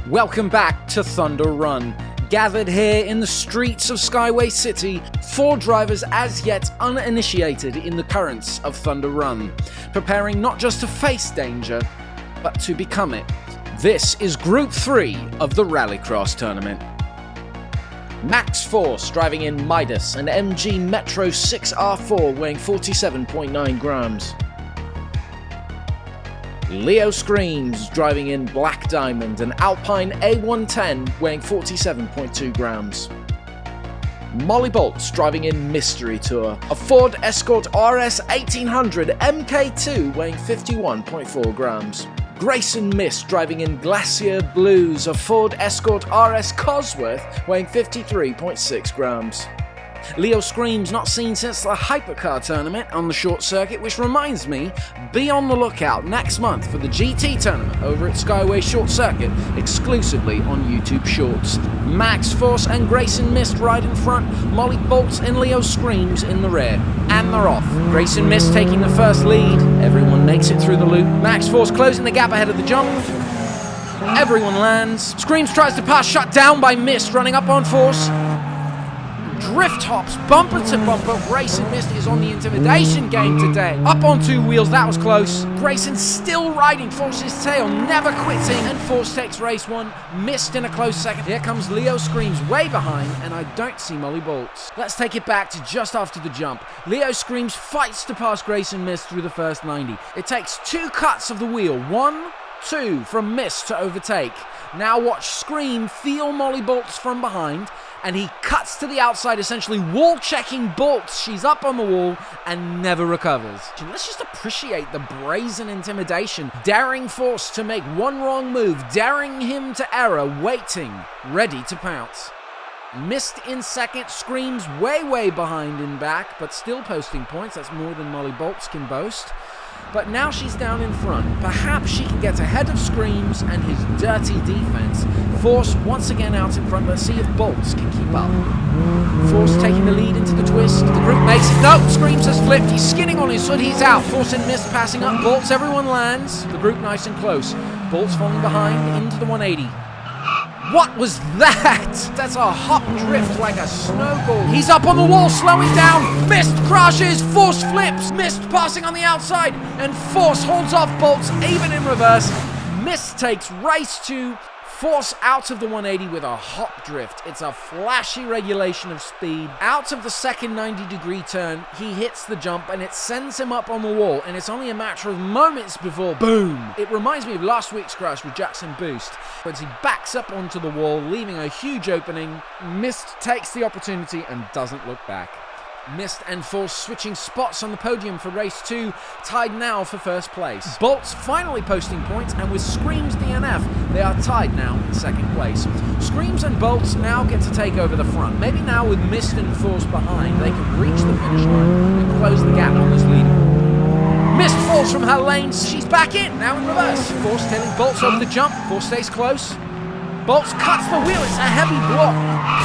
Welcome back to Thunder Run. Gathered here in the streets of Skyway City, 4 drivers as yet uninitiated in the currents of Thunder Run, preparing not just to face danger, but to become it. This is Group 3 of the Rallycross tournament. Max Force driving in Midas and MG Metro 6R4 weighing 47.9 grams. Leo Screams driving in Black Diamond and Alpine A110 weighing 47.2 grams. Molly Bolts driving in Mystery Tour, a Ford Escort RS 1800 MK2 weighing 51.4 grams. Grayson Mist driving in Glacier Blues, a Ford Escort RS Cosworth weighing 53.6 grams. Leo Screams not seen since the Hypercar tournament on the short circuit, which reminds me, be on the lookout next month for the GT tournament over at Skyway Short Circuit, exclusively on YouTube Shorts. Max Force and Grayson Mist ride in front, Molly Bolts and Leo Screams in the rear. And they're off. Grayson Mist taking the first lead, everyone makes it through the loop. Max Force closing the gap ahead of the jump. Everyone lands. Screams tries to pass, shut down by Mist, running up on Force. Drift hops, bumper to bumper. Grayson Mist is on the intimidation game today. Up on 2 wheels, that was close. Grayson still riding Force's tail, never quitting, and Force takes race 1. Mist in a close second. Here comes Leo Screams way behind, and I don't see Molly Bolts. Let's take it back to just after the jump. Leo Screams fights to pass Grayson Mist through the first 90. It takes 2 cuts of the wheel, 1, 2 from Mist to overtake. Now watch Scream feel Molly Bolts from behind, and he cuts to the outside, essentially wall-checking Bolts. She's up on the wall and never recovers. Let's just appreciate the brazen intimidation, daring Force to make one wrong move, daring him to error, waiting, ready to pounce. Mist in second, Screams way behind in back, but still posting points. That's more than Molly Bolts can boast. But now she's down in front. Perhaps she can get ahead of Screams and his dirty defense. Force once again out in front. Let's see if Bolts can keep up. Force taking the lead into the twist. The group makes it. No, Screams has flipped. He's skinning on his hood. He's out. Force and Mist passing up. Bolts, everyone lands. The group nice and close. Bolts falling behind into the 180. What was that? That's a hop drift like a snowball. He's up on the wall, slowing down. Mist crashes, Force flips. Mist passing on the outside, and Force holds off Bolts even in reverse. Mist takes race 2. Force out of the 180 with a hop drift. It's a flashy regulation of speed. Out of the second 90-degree turn, he hits the jump and it sends him up on the wall, and it's only a matter of moments before boom. It reminds me of last week's crash with Jackson Boost, as he backs up onto the wall, leaving a huge opening. Mist takes the opportunity and doesn't look back. Mist and Force switching spots on the podium for race 2, tied now for first place. Bolts finally posting points, and with Screams DNF, they are tied now in second place. Screams and Bolts now get to take over the front. Maybe now with Mist and Force behind, they can reach the finish line and close the gap on this leader. Mist falls from her lanes, she's back in, now in reverse. Force tailing Bolts over the jump, Force stays close. Bolts cuts the wheel, it's a heavy block.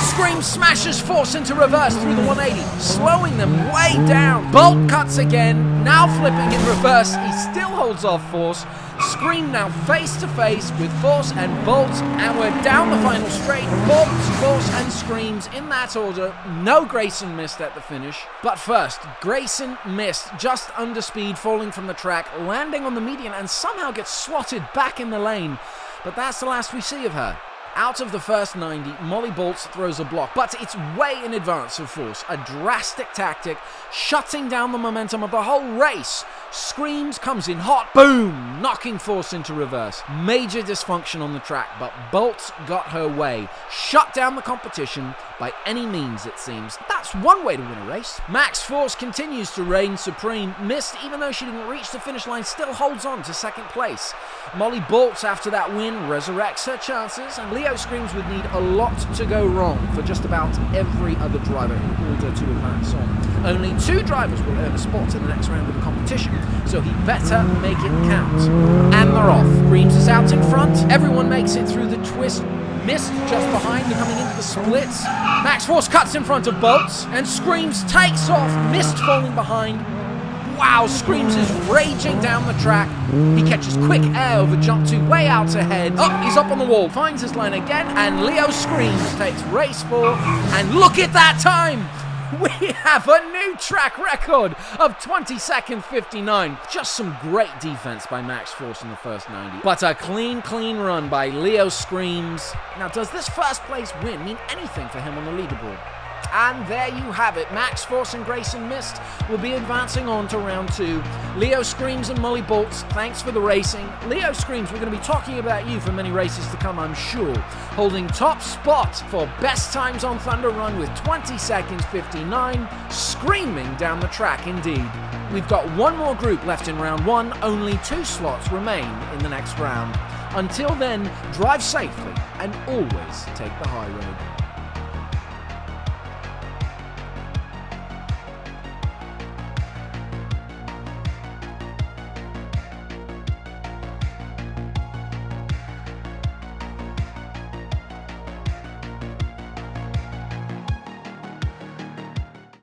Scream smashes Force into reverse through the 180, slowing them way down. Bolt cuts again, now flipping in reverse, he still holds off Force. Scream now face to face with Force and Bolts, and we're down the final straight. Bolts, Force and Screams in that order. No Grayson Mist at the finish. But first, Grayson Mist just under speed, falling from the track, landing on the median and somehow gets swatted back in the lane. But that's the last we see of her. Out of the first 90, Molly Bolts throws a block, but it's way in advance of Force. A drastic tactic, shutting down the momentum of the whole race. Screams comes in hot, boom, knocking Force into reverse. Major dysfunction on the track, but Bolts got her way. Shut down the competition by any means, it seems. That's one way to win a race. Max Force continues to reign supreme. Mist, even though she didn't reach the finish line, still holds on to second place. Molly Bolts, after that win, resurrects her chances, and Leo Screams would need a lot to go wrong for just about every other driver in order to advance on. Only 2 drivers will earn a spot in the next round of the competition, so he better make it count. And they're off. Screams is out in front. Everyone makes it through the twist. Mist just behind, they're coming into the splits. Max Force cuts in front of Bolts, and Screams takes off. Mist falling behind. Wow, Screams is raging down the track. He catches quick air over jump 2 way out ahead. Oh, he's up on the wall, finds his line again, and Leo Screams takes race 4. And look at that time! We have a new track record of 20 seconds 59. Just some great defense by Max Force in the first 90. But a clean run by Leo Screams. Now, does this first place win mean anything for him on the leaderboard? And there you have it. Max Force and Grayson Mist will be advancing on to round 2. Leo Screams and Molly Bolts, thanks for the racing. Leo Screams, we're going to be talking about you for many races to come, I'm sure. Holding top spot for best times on Thunder Run with 20 seconds 59. Screaming down the track indeed. We've got one more group left in round 1. Only 2 slots remain in the next round. Until then, drive safely and always take the high road.